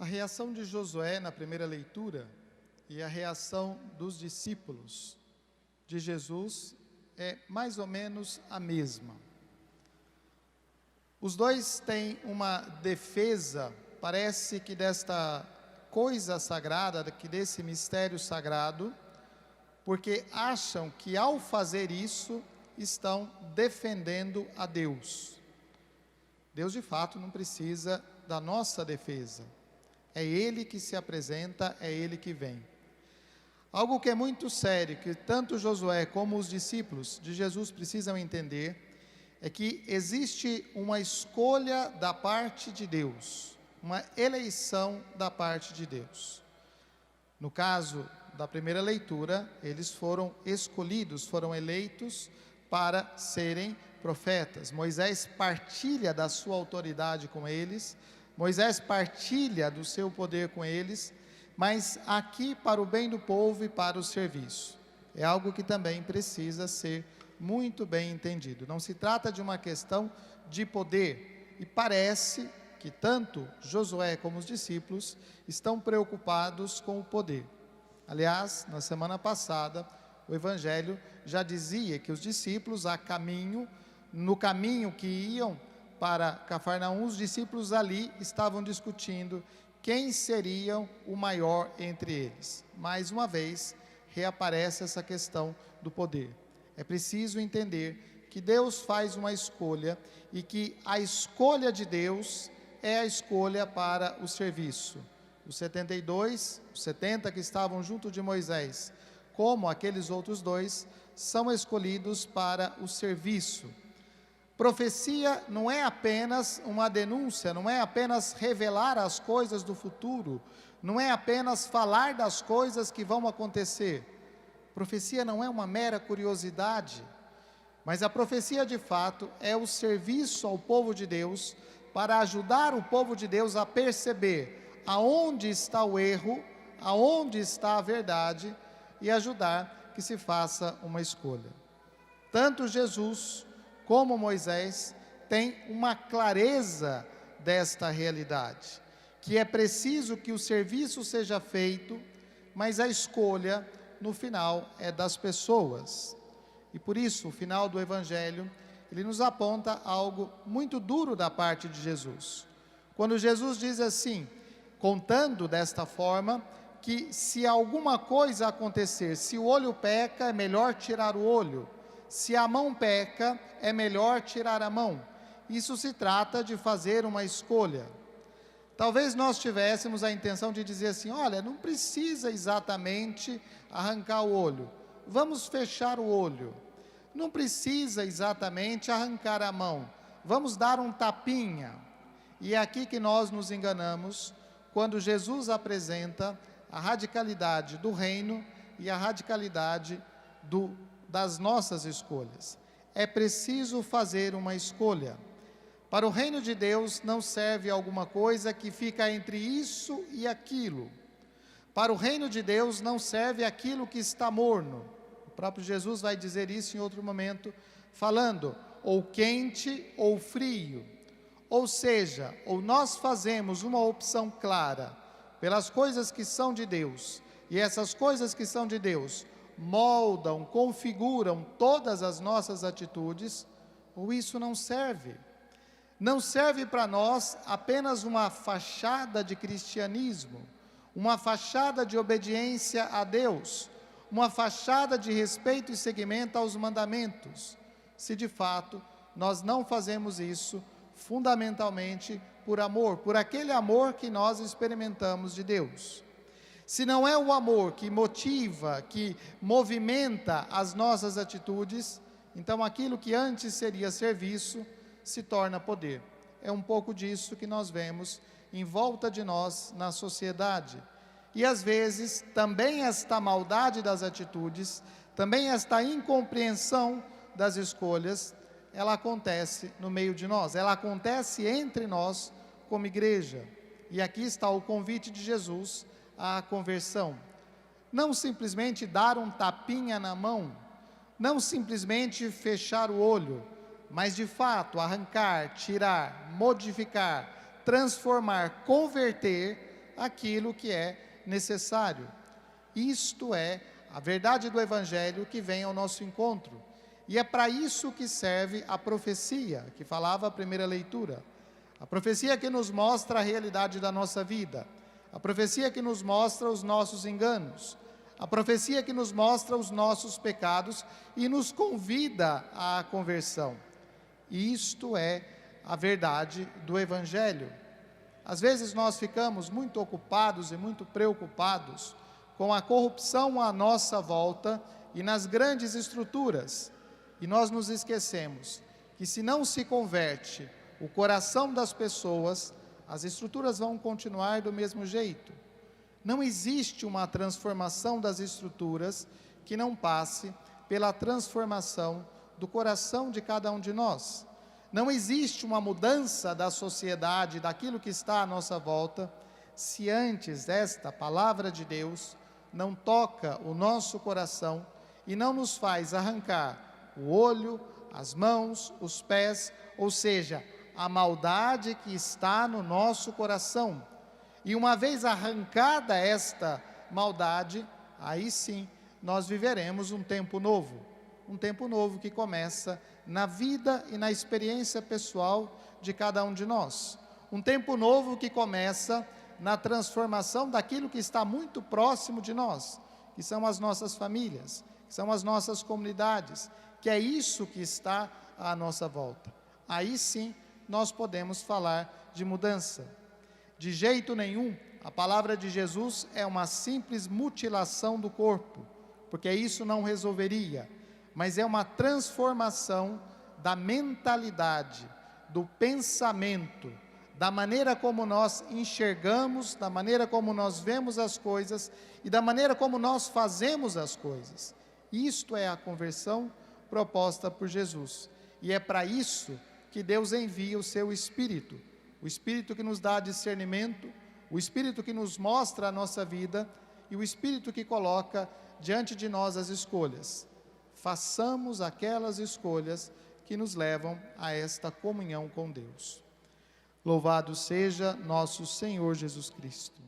A reação de Josué na primeira leitura e a reação dos discípulos de Jesus é mais ou menos a mesma. Os dois têm uma defesa, parece que desta coisa sagrada, que desse mistério sagrado, porque acham que ao fazer isso estão defendendo a Deus. Deus de fato não precisa da nossa defesa. É Ele que se apresenta, é Ele que vem. Algo que é muito sério, que tanto Josué como os discípulos de Jesus precisam entender, é que existe uma escolha da parte de Deus, uma eleição da parte de Deus. No caso da primeira leitura, eles foram escolhidos, foram eleitos para serem profetas. Moisés partilha da sua autoridade com eles, Moisés partilha do seu poder com eles, mas aqui para o bem do povo e para o serviço. É algo que também precisa ser muito bem entendido. Não se trata de uma questão de poder, e parece que tanto Josué como os discípulos estão preocupados com o poder. Aliás, na semana passada, o Evangelho já dizia que os discípulos no caminho que iam para Cafarnaum, os discípulos ali estavam discutindo quem seria o maior entre eles. Mais uma vez, reaparece essa questão do poder. É preciso entender que Deus faz uma escolha e que a escolha de Deus é a escolha para o serviço. Os 72, os 70 que estavam junto de Moisés, como aqueles outros dois, são escolhidos para o serviço. Profecia não é apenas uma denúncia, não é apenas revelar as coisas do futuro, não é apenas falar das coisas que vão acontecer. Profecia não é uma mera curiosidade, mas a profecia de fato é o serviço ao povo de Deus para ajudar o povo de Deus a perceber aonde está o erro, aonde está a verdade e ajudar que se faça uma escolha. Tanto Jesus como Moisés têm uma clareza desta realidade, que é preciso que o serviço seja feito, mas a escolha no final é das pessoas. E por isso, o final do Evangelho, ele nos aponta algo muito duro da parte de Jesus. Quando Jesus diz assim, contando desta forma, que se alguma coisa acontecer, se o olho peca, é melhor tirar o olho. Se a mão peca, é melhor tirar a mão. Isso se trata de fazer uma escolha. Talvez nós tivéssemos a intenção de dizer assim, olha, não precisa exatamente arrancar o olho. Vamos fechar o olho. Não precisa exatamente arrancar a mão. Vamos dar um tapinha. E é aqui que nós nos enganamos, quando Jesus apresenta a radicalidade do reino e a radicalidade das nossas escolhas. É preciso fazer uma escolha. Para o reino de Deus não serve alguma coisa que fica entre isso e aquilo. Para o reino de Deus não serve aquilo que está morno. O próprio Jesus vai dizer isso em outro momento, falando ou quente ou frio. Ou seja, ou nós fazemos uma opção clara pelas coisas que são de Deus, e essas coisas que são de Deus moldam, configuram todas as nossas atitudes, ou isso não serve. Não serve para nós apenas uma fachada de cristianismo, uma fachada de obediência a Deus, uma fachada de respeito e seguimento aos mandamentos, se de fato nós não fazemos isso fundamentalmente por amor, por aquele amor que nós experimentamos de Deus. Se não é o amor que motiva, que movimenta as nossas atitudes, então aquilo que antes seria serviço se torna poder. É um pouco disso que nós vemos em volta de nós na sociedade. E às vezes também esta maldade das atitudes, também esta incompreensão das escolhas, ela acontece no meio de nós, ela acontece entre nós como igreja. E aqui está o convite de Jesus à conversão. Não simplesmente dar um tapinha na mão, não simplesmente fechar o olho, mas de fato arrancar, tirar, modificar, transformar, converter aquilo que é necessário. Isto é a verdade do Evangelho que vem ao nosso encontro. E é para isso que serve a profecia, que falava a primeira leitura. A profecia que nos mostra a realidade da nossa vida. A profecia que nos mostra os nossos enganos. A profecia que nos mostra os nossos pecados e nos convida à conversão. Isto é a verdade do Evangelho. Às vezes nós ficamos muito ocupados e muito preocupados com a corrupção à nossa volta e nas grandes estruturas. E nós nos esquecemos que se não se converte o coração das pessoas, as estruturas vão continuar do mesmo jeito. Não existe uma transformação das estruturas que não passe pela transformação do coração de cada um de nós. Não existe uma mudança da sociedade, daquilo que está à nossa volta, se antes esta palavra de Deus não toca o nosso coração e não nos faz arrancar o olho, as mãos, os pés, ou seja, a maldade que está no nosso coração. E uma vez arrancada esta maldade, aí sim nós viveremos um tempo novo que começa na vida e na experiência pessoal de cada um de nós. Um tempo novo que começa na transformação daquilo que está muito próximo de nós, que são as nossas famílias, que são as nossas comunidades, que é isso que está à nossa volta. Aí sim nós podemos falar de mudança. De jeito nenhum, a palavra de Jesus é uma simples mutilação do corpo, porque isso não resolveria, mas é uma transformação da mentalidade, do pensamento, da maneira como nós enxergamos, da maneira como nós vemos as coisas e da maneira como nós fazemos as coisas. Isto é a conversão proposta por Jesus. E é para isso que Deus envia o seu Espírito, o Espírito que nos dá discernimento, o Espírito que nos mostra a nossa vida e o Espírito que coloca diante de nós as escolhas. Façamos aquelas escolhas que nos levam a esta comunhão com Deus. Louvado seja nosso Senhor Jesus Cristo.